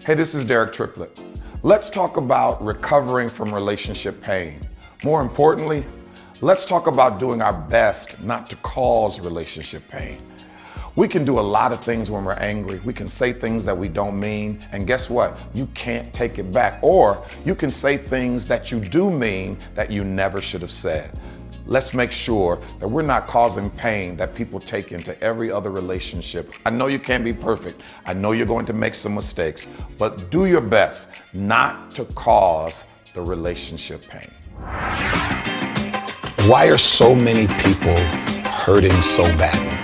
Hey, this is Derek Triplett. Let's talk about recovering from relationship pain. More importantly, let's talk about doing our best not to cause relationship pain. We can do a lot of things when we're angry. We can say things that we don't mean, and guess what? You can't take it back. Or you can say things that you do mean that you never should have said. Let's make sure that we're not causing pain that people take into every other relationship. I know you can't be perfect. I know you're going to make some mistakes, but do your best not to cause the relationship pain. Why are so many people hurting so badly?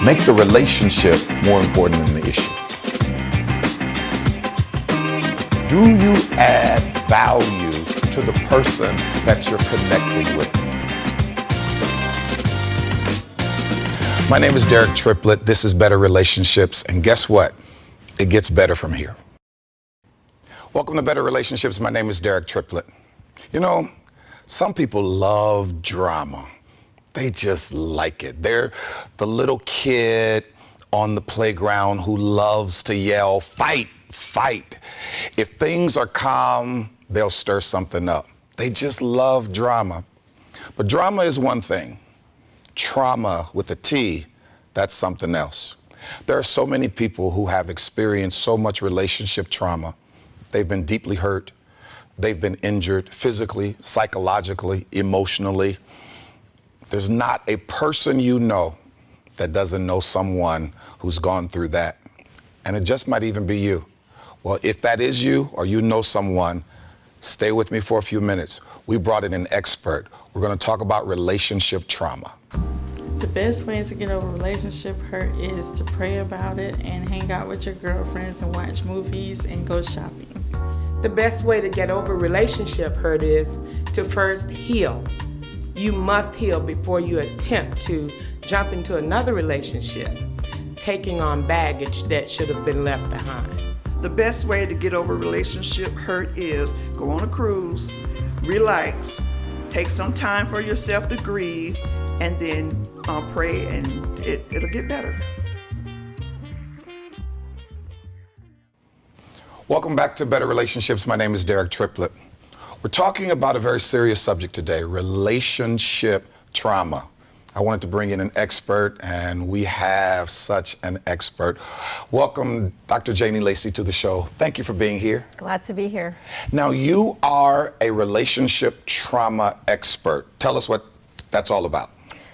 Make the relationship more important than the issue. Do you add value to the person that you're connected with? My name is Derek Triplett. This is Better Relationships, and guess what? It gets better from here. Welcome to Better Relationships. My name is Derek Triplett. You know, some people love drama. They just like it. They're the little kid on the playground who loves to yell, "Fight, fight." If things are calm, they'll stir something up. They just love drama. But drama is one thing. Trauma with a T, that's something else. There are so many people who have experienced so much relationship trauma. They've been deeply hurt. They've been injured physically, psychologically, emotionally. There's not a person you know that doesn't know someone who's gone through that. And it just might even be you. Well, if that is you or you know someone, stay with me for a few minutes. We brought in an expert. We're going to talk about relationship trauma. The best way to get over relationship hurt is to pray about it and hang out with your girlfriends and watch movies and go shopping. The best way to get over relationship hurt is to first heal. You must heal before you attempt to jump into another relationship, taking on baggage that should have been left behind. The best way to get over relationship hurt is go on a cruise, relax, take some time for yourself to grieve, and then pray, and it'll get better. Welcome back to Better Relationships. My name is Derek Triplett. We're talking about a very serious subject today, relationship trauma. I wanted to bring in an expert, and we have such an expert. Welcome, Dr. Janey, Lacy, to the show. Thank you for being here. Glad to be here. Now, you are a relationship trauma expert. Tell us what that's all about.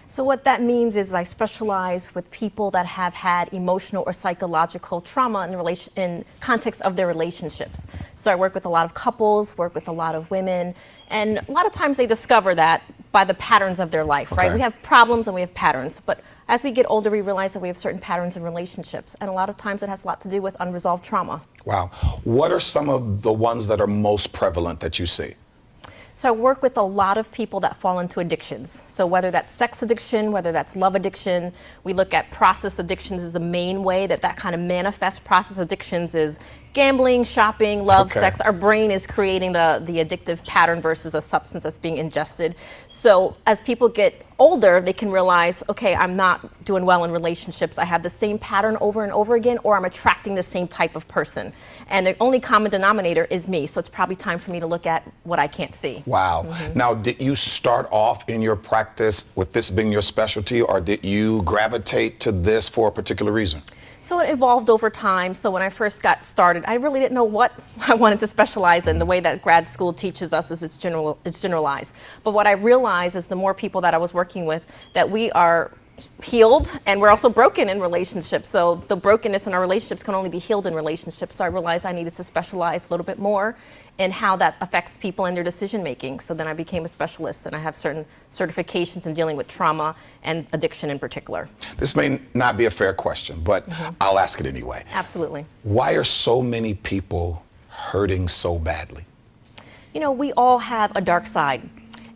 So what that means is I specialize with people that have had emotional or psychological trauma in context of their relationships. So I work with a lot of couples, work with a lot of women, and a lot of times they discover that by the patterns of their life, right? Okay. We have problems and we have patterns, but as we get older, we realize that we have certain patterns in relationships, and a lot of times it has a lot to do with unresolved trauma. Wow. What are some of the ones that are most prevalent that you see? So I work with a lot of people that fall into addictions. So whether that's sex addiction, whether that's love addiction, we look at process addictions as the main way that kind of manifests. Process addictions is gambling, shopping, love, Okay. sex. Our brain is creating the addictive pattern versus a substance that's being ingested. So as people get older, they can realize, okay, I'm not doing well in relationships. I have the same pattern over and over again, or I'm attracting the same type of person. And the only common denominator is me. So it's probably time for me to look at what I can't see. Wow. Now, did you start off in your practice with this being your specialty, or did you gravitate to this for a particular reason? So it evolved over time. So when I first got started, I really didn't know what I wanted to specialize in. The way that grad school teaches us is it's generalized. But what I realized is the more people that I was working with, that we are healed and we're also broken in relationships. So the brokenness in our relationships can only be healed in relationships. So I realized I needed to specialize a little bit more in how that affects people and their decision making. So then I became a specialist, and I have certain certifications in dealing with trauma and addiction in particular. This may not be a fair question, but I'll ask it anyway. Absolutely. Why are so many people hurting so badly? You know, we all have a dark side.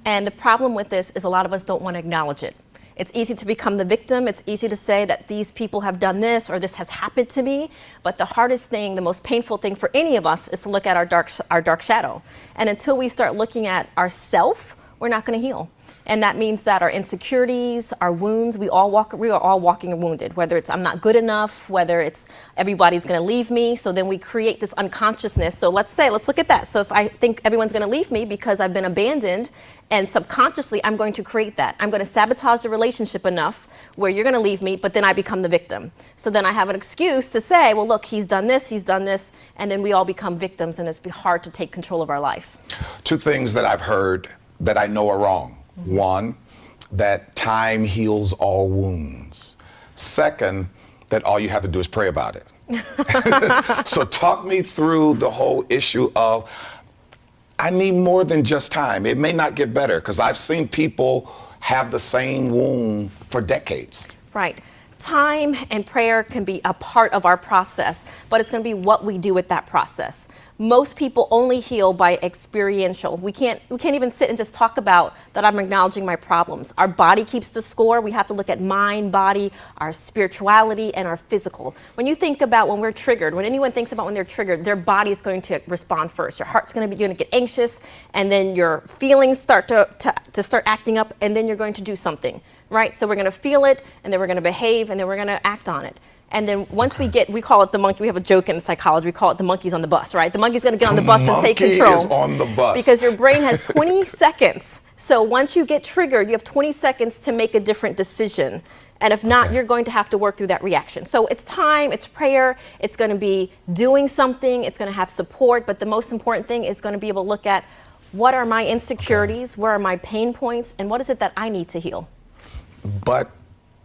And the problem with this is a lot of us don't want to acknowledge it. It's easy to become the victim. It's easy to say that these people have done this or this has happened to me. But the hardest thing, the most painful thing for any of us is to look at our dark shadow. And until we start looking at ourself, we're not going to heal. And that means that our insecurities, our wounds, we are all walking wounded, whether it's I'm not good enough, whether it's everybody's going to leave me. So then we create this unconsciousness. So let's look at that. So if I think everyone's going to leave me because I've been abandoned, and subconsciously I'm going to create that. I'm going to sabotage the relationship enough where you're going to leave me, but then I become the victim. So then I have an excuse to say, well, look, he's done this, and then we all become victims, and it's hard to take control of our life. Two things that I've heard that I know are wrong. One, that time heals all wounds. Second, that all you have to do is pray about it. So talk me through the whole issue of, I need more than just time. It may not get better, because I've seen people have the same wound for decades. Right. Time and prayer can be a part of our process, but it's going to be what we do with that process. Most people only heal by experiential. We can't even sit and just talk about that I'm acknowledging my problems. Our body keeps the score. We have to look at mind, body, our spirituality, and our physical. When you think about when we're triggered, when anyone thinks about when they're triggered, their body is going to respond first. Your heart's going to get anxious, and then your feelings start to start acting up, and then you're going to do something. Right? So we're going to feel it, and then we're going to behave, and then we're going to act on it. And then once we call it the monkey. We have a joke in psychology. We call it the monkey's on the bus, right? The monkey's going to get on the bus and take control. The monkey is on the bus. Because your brain has 20 seconds. So once you get triggered, you have 20 seconds to make a different decision. And if not, you're going to have to work through that reaction. So it's time, it's prayer, it's going to be doing something, it's going to have support. But the most important thing is going to be able to look at what are my insecurities, where are my pain points, and what is it that I need to heal. But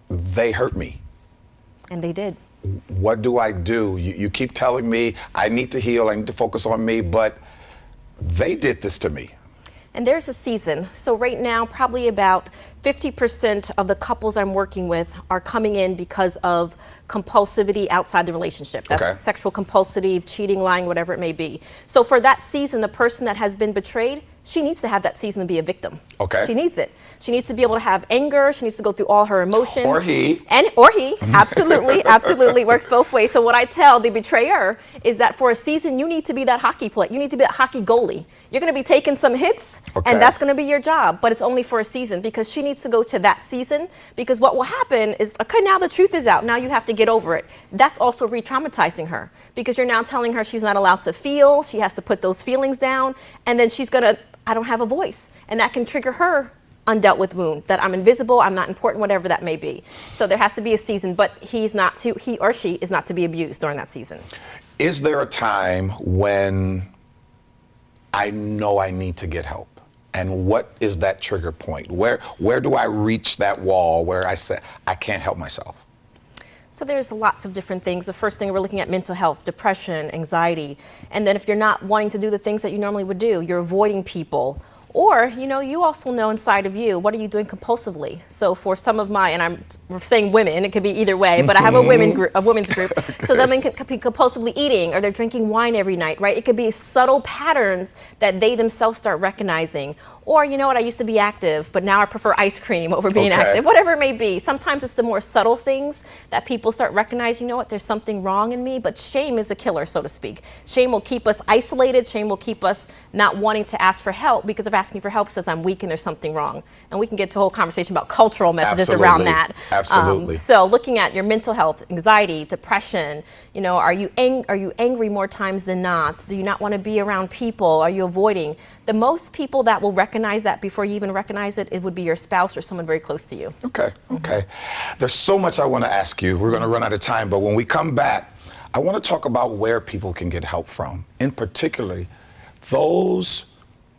they hurt me. And they did. What do I do? You keep telling me I need to heal, I need to focus on me, but they did this to me. And there's a season. So right now, probably about 50% of the couples I'm working with are coming in because of compulsivity outside the relationship. That's sexual compulsivity, cheating, lying, whatever it may be. So for that season, the person that has been betrayed, she needs to have that season to be a victim. Okay. She needs it. She needs to be able to have anger. She needs to go through all her emotions. Or he. Or he. Absolutely. Absolutely. Works both ways. So what I tell the betrayer is that for a season, you need to be that hockey player. You need to be that hockey goalie. You're going to be taking some hits, and that's going to be your job. But it's only for a season, because she needs to go to that season. Because what will happen is, okay, now the truth is out. Now you have to get over it. That's also re-traumatizing her, because you're now telling her she's not allowed to feel. She has to put those feelings down. And then she's going to, I don't have a voice. And that can trigger her undealt with wound, that I'm invisible, I'm not important, whatever that may be. So there has to be a season, but he or she is not to be abused during that season. Is there a time when I know I need to get help? And what is that trigger point? Where do I reach that wall where I say, I can't help myself? So there's lots of different things. The first thing, we're looking at mental health, depression, anxiety. And then if you're not wanting to do the things that you normally would do, you're avoiding people. Or, you also know inside of you, what are you doing compulsively? So for some of and we're saying women, it could be either way, but I have a women's group. So them could be compulsively eating, or they're drinking wine every night, right? It could be subtle patterns that they themselves start recognizing. Or, I used to be active, but now I prefer ice cream over being active, whatever it may be. Sometimes it's the more subtle things that people start recognizing, there's something wrong in me, but shame is a killer, so to speak. Shame will keep us isolated. Shame will keep us not wanting to ask for help, because if asking for help says I'm weak and there's something wrong. And we can get to a whole conversation about cultural messages around that. Absolutely. So looking at your mental health, anxiety, depression, are you angry more times than not? Do you not want to be around people? Are you avoiding? The most people that will recognize that before you even recognize it, it would be your spouse or someone very close to you. Okay. There's so much I want to ask you. We're going to run out of time, but when we come back, I want to talk about where people can get help from, in particularly those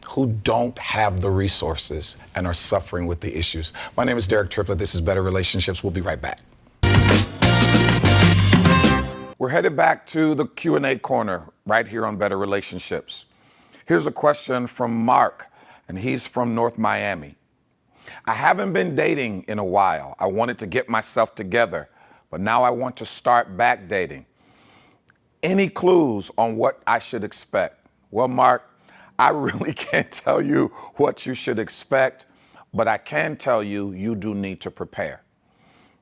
who don't have the resources and are suffering with the issues. My name is Derek Triplett. This is Better Relationships. We'll be right back. We're headed back to the Q&A corner right here on Better Relationships. Here's a question from Mark, and he's from North Miami. I haven't been dating in a while. I wanted to get myself together, but now I want to start back dating. Any clues on what I should expect? Well, Mark, I really can't tell you what you should expect, but I can tell you, you do need to prepare.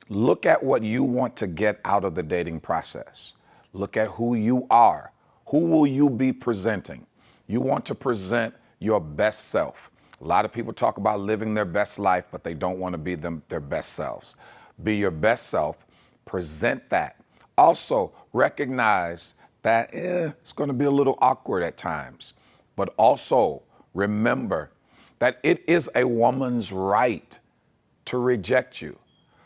Look at what you want to get out of the dating process. Look at who you are. Who will you be presenting? You want to present your best self. A lot of people talk about living their best life, but they don't want to be their best selves. Be your best self, present that. Also, recognize that it's going to be a little awkward at times, but also remember that it is a woman's right to reject you.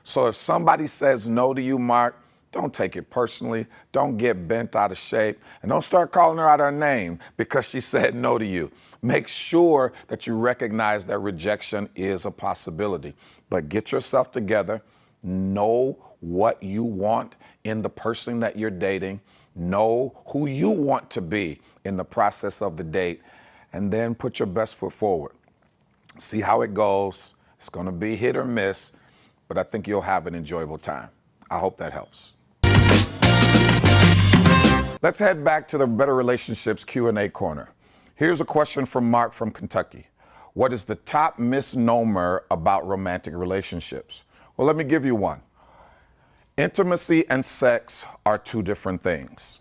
So if somebody says no to you, Mark, don't take it personally. Don't get bent out of shape, and don't start calling her out her name because she said no to you. Make sure that you recognize that rejection is a possibility, but get yourself together. Know what you want in the person that you're dating. Know who you want to be in the process of the date, and then put your best foot forward. See how it goes. It's going to be hit or miss, but I think you'll have an enjoyable time. I hope that helps. Let's head back to the Better Relationships Q&A corner. Here's a question from Mark from Kentucky. What is the top misnomer about romantic relationships? Well, let me give you one. Intimacy and sex are two different things.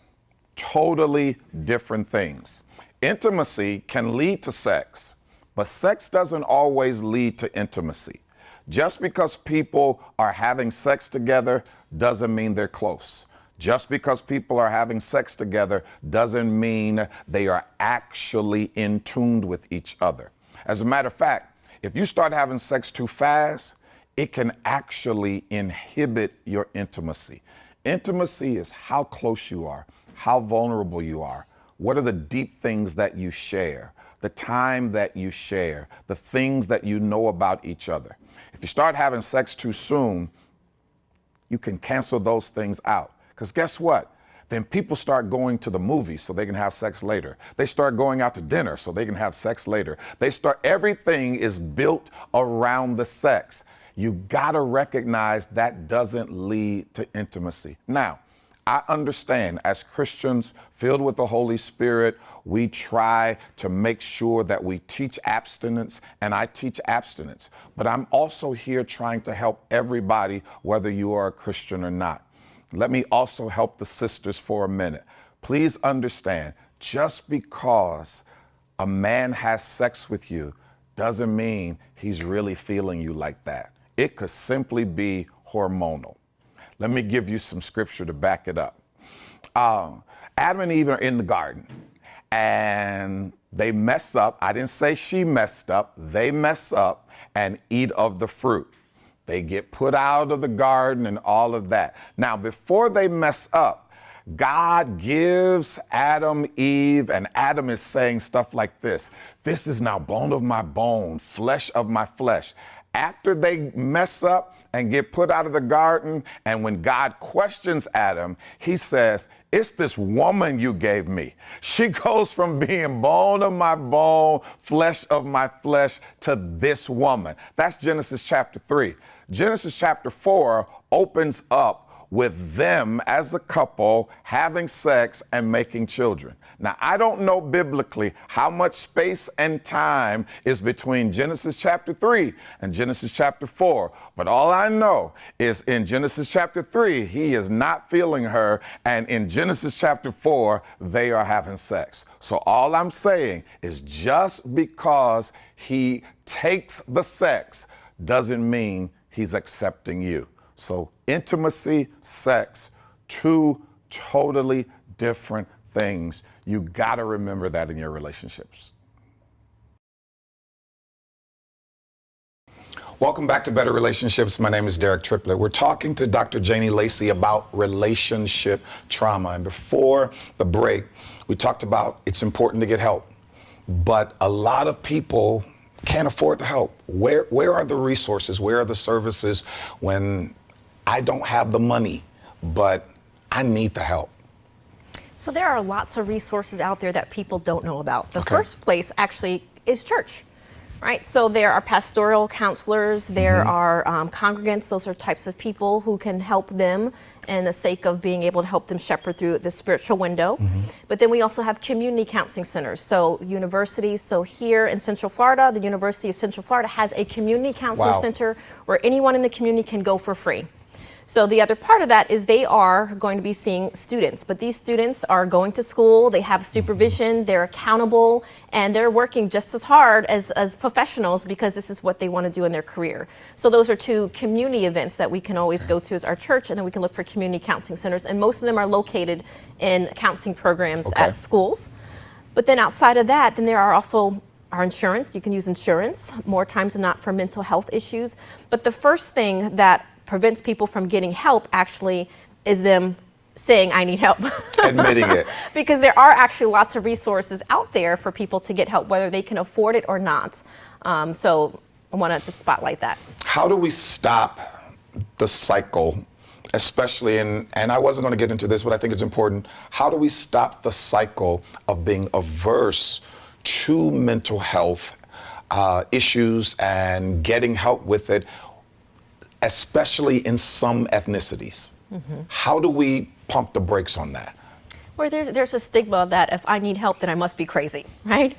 Totally different things. Intimacy can lead to sex, but sex doesn't always lead to intimacy. Just because people are having sex together doesn't mean they're close. Just because people are having sex together doesn't mean they are actually in tune with each other. As a matter of fact, if you start having sex too fast, it can actually inhibit your intimacy. Intimacy is how close you are, how vulnerable you are, what are the deep things that you share, the time that you share, the things that you know about each other. If you start having sex too soon, you can cancel those things out. Because guess what? Then people start going to the movies so they can have sex later. They start going out to dinner so they can have sex later. Everything is built around the sex. You gotta recognize that doesn't lead to intimacy. Now, I understand as Christians filled with the Holy Spirit, we try to make sure that we teach abstinence, and I teach abstinence. But I'm also here trying to help everybody, whether you are a Christian or not. Let me also help the sisters for a minute. Please understand, just because a man has sex with you doesn't mean he's really feeling you like that. It could simply be hormonal. Let me give you some scripture to back it up. Adam and Eve are in the garden and they mess up. I didn't say she messed up. They mess up and eat of the fruit. They get put out of the garden and all of that. Now, before they mess up, God gives Adam, Eve, and Adam is saying stuff like this. This is now bone of my bone, flesh of my flesh. After they mess up and get put out of the garden, and when God questions Adam, he says, it's this woman you gave me. She goes from being bone of my bone, flesh of my flesh, to this woman. That's Genesis chapter 3. Genesis chapter 4 opens up with them as a couple having sex and making children. Now, I don't know biblically how much space and time is between Genesis chapter 3 and Genesis chapter 4, but all I know is in Genesis chapter 3, he is not feeling her, and in Genesis chapter 4, they are having sex. So all I'm saying is just because he takes the sex doesn't mean he's accepting you. So intimacy, sex, two totally different things. You got to remember that in your relationships. Welcome back to Better Relationships. My name is Derek Triplett. We're talking to Dr. Janey Lacy about relationship trauma. And before the break, we talked about it's important to get help. But a lot of people can't afford the help. Where are the resources? Where are the services when I don't have the money, but I need the help? So there are lots of resources out there that people don't know about. The first place actually is church, right? So there are pastoral counselors, there are congregants, those are types of people who can help them in the sake of being able to help them shepherd through the spiritual window. But then we also have community counseling centers, so universities. So here in Central Florida, the University of Central Florida has a community counseling center where anyone in the community can go for free. So the other part of that is they are going to be seeing students, but these students are going to school, they have supervision, they're accountable, and they're working just as hard as professionals because this is what they want to do in their career. So those are two community events that we can always go to as our church, and then we can look for community counseling centers, and most of them are located in counseling programs at schools. But then outside of that, then there are also our insurance. You can use insurance more times than not for mental health issues. But the first thing that prevents people from getting help actually is them saying, I need help. Admitting it. Because there are actually lots of resources out there for people to get help, whether they can afford it or not. So I want to just spotlight that. How do we stop the cycle, especially and I wasn't going to get into this, but I think it's important. How do we stop the cycle of being averse to mental health issues and getting help with it, especially in some ethnicities? How do we pump the brakes on that? Well, there's a stigma that if I need help, then I must be crazy, right?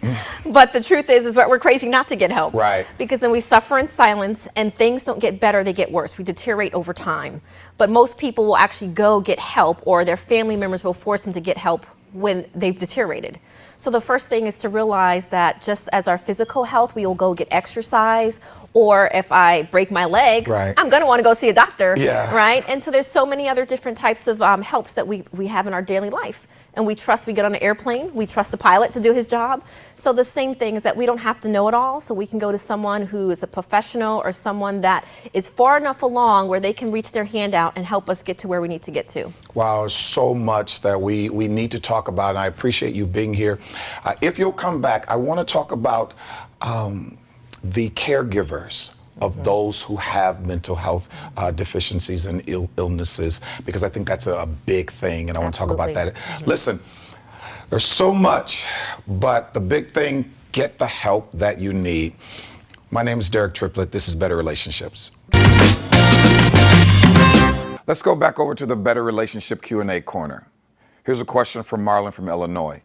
But the truth is that we're crazy not to get help. Right. Because then we suffer in silence and things don't get better, they get worse. We deteriorate over time. But most people will actually go get help, or their family members will force them to get help when they've deteriorated. So the first thing is to realize that just as our physical health, we will go get exercise, or if I break my leg, Right. I'm going to want to go see a doctor, Yeah. right? And so there's so many other different types of helps that we have in our daily life. And we get on an airplane, we trust the pilot to do his job. So the same thing is that we don't have to know it all, so we can go to someone who is a professional or someone that is far enough along where they can reach their hand out and help us get to where we need to get to. Wow, so much that we need to talk about, and I appreciate you being here. If you'll come back, I want to talk about the caregivers of those who have mental health deficiencies and illnesses, because I think that's a big thing, and I want to talk about that. Listen, there's so much, but the big thing, get the help that you need. My name is Derek Triplett. This is Better Relationships. Let's go back over to the Better Relationship Q&A corner. Here's a question from Marlon from Illinois.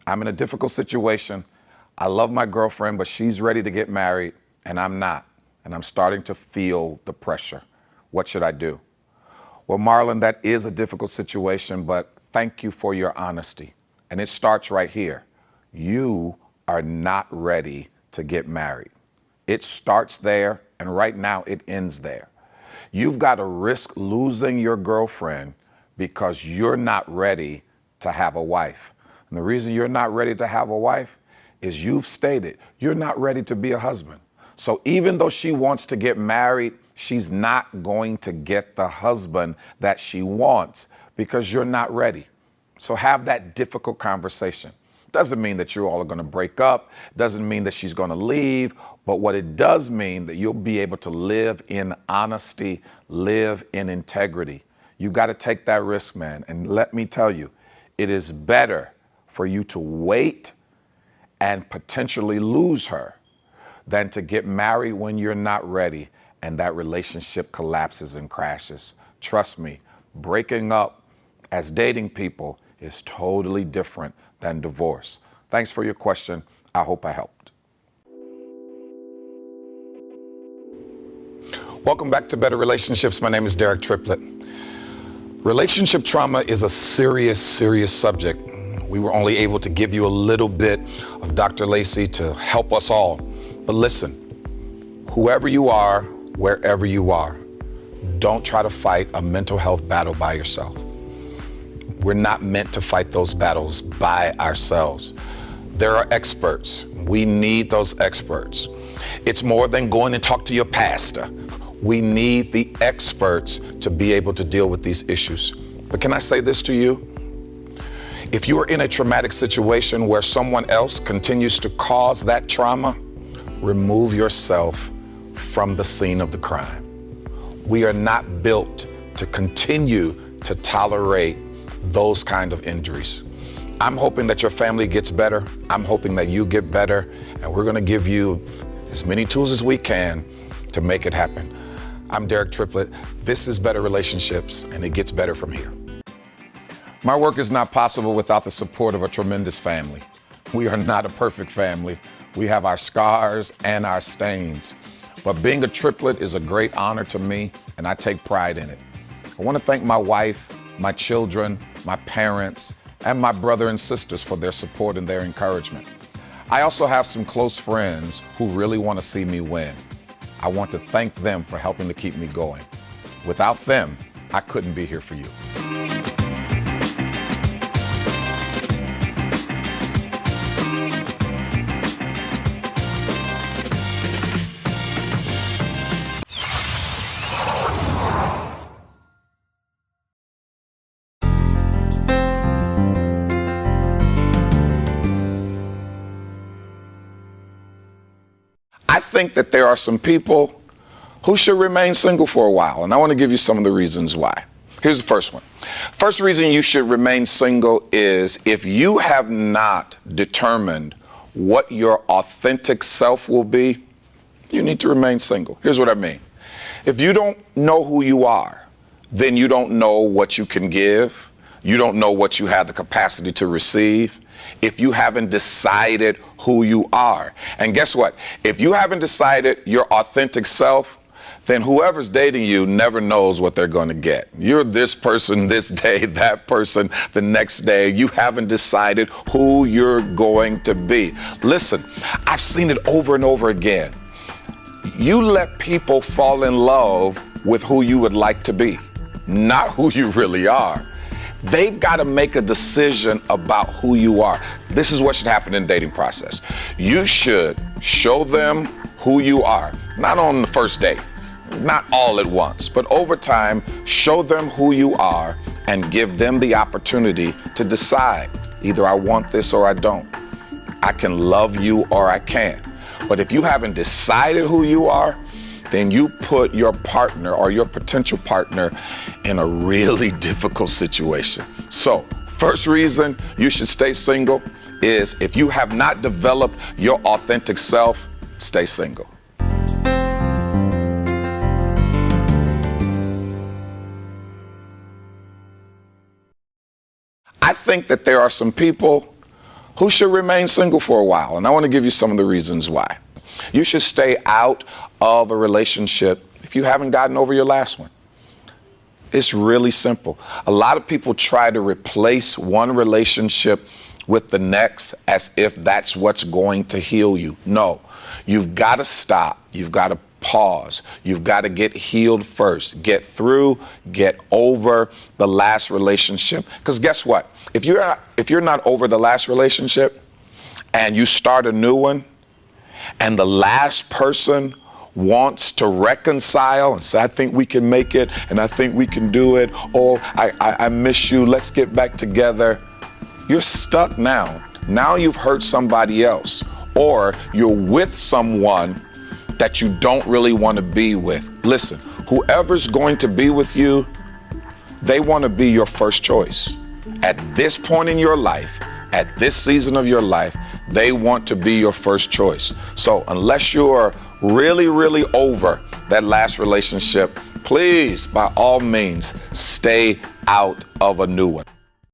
I'm in a difficult situation. I love my girlfriend, but she's ready to get married, and I'm not. And I'm starting to feel the pressure. What should I do? Well, Marlon, that is a difficult situation, but thank you for your honesty. And it starts right here. You are not ready to get married. It starts there, and right now it ends there. You've got to risk losing your girlfriend because you're not ready to have a wife. And the reason you're not ready to have a wife is you've stated you're not ready to be a husband. So even though she wants to get married, she's not going to get the husband that she wants because you're not ready. So have that difficult conversation. Doesn't mean that you all are going to break up. Doesn't mean that she's going to leave. But what it does mean that you'll be able to live in honesty, live in integrity. You got to take that risk, man. And let me tell you, it is better for you to wait and potentially lose her than to get married when you're not ready and that relationship collapses and crashes. Trust me, breaking up as dating people is totally different than divorce. Thanks for your question. I hope I helped. Welcome back to Better Relationships. My name is Derek Triplett. Relationship trauma is a serious, serious subject. We were only able to give you a little bit of Dr. Lacy to help us all. But listen, whoever you are, wherever you are, don't try to fight a mental health battle by yourself. We're not meant to fight those battles by ourselves. There are experts. We need those experts. It's more than going and talk to your pastor. We need the experts to be able to deal with these issues. But can I say this to you? If you are in a traumatic situation where someone else continues to cause that trauma, remove yourself from the scene of the crime. We are not built to continue to tolerate those kind of injuries. I'm hoping that your family gets better. I'm hoping that you get better, and we're gonna give you as many tools as we can to make it happen. I'm Derek Triplett. This is Better Relationships, and it gets better from here. My work is not possible without the support of a tremendous family. We are not a perfect family. We have our scars and our stains. But being a triplet is a great honor to me, and I take pride in it. I want to thank my wife, my children, my parents, and my brother and sisters for their support and their encouragement. I also have some close friends who really want to see me win. I want to thank them for helping to keep me going. Without them, I couldn't be here for you. I think that there are some people who should remain single for a while, and I want to give you some of the reasons why. Here's the first one. First reason you should remain single is if you have not determined what your authentic self will be, you need to remain single. Here's what I mean. If you don't know who you are, then you don't know what you can give. You don't know what you have the capacity to receive. If you haven't decided who you are. And guess what? If you haven't decided your authentic self, then whoever's dating you never knows what they're going to get. You're this person this day, that person the next day. You haven't decided who you're going to be. Listen, I've seen it over and over again. You let people fall in love with who you would like to be, not who you really are. They've got to make a decision about who you are. This is what should happen in the dating process. You should show them who you are, not on the first date, not all at once, but over time, show them who you are and give them the opportunity to decide. Either I want this or I don't. I can love you or I can't. But if you haven't decided who you are, then you put your partner or your potential partner in a really difficult situation. So, first reason you should stay single is if you have not developed your authentic self, stay single. I think that there are some people who should remain single for a while, and I want to give you some of the reasons why. You should stay out of a relationship if you haven't gotten over your last one. It's really simple. A lot of people try to replace one relationship with the next as if that's what's going to heal you. No, you've got to stop. You've got to pause. You've got to get healed first. Get through, get over the last relationship. Because guess what? If you're not over the last relationship and you start a new one, and the last person wants to reconcile and say, I think we can make it, and I think we can do it, or I miss you, let's get back together. You're stuck now. Now you've hurt somebody else, or you're with someone that you don't really want to be with. Listen, whoever's going to be with you, they want to be your first choice. At this point in your life, at this season of your life, they want to be your first choice. So unless you're really, really over that last relationship, please, by all means, stay out of a new one.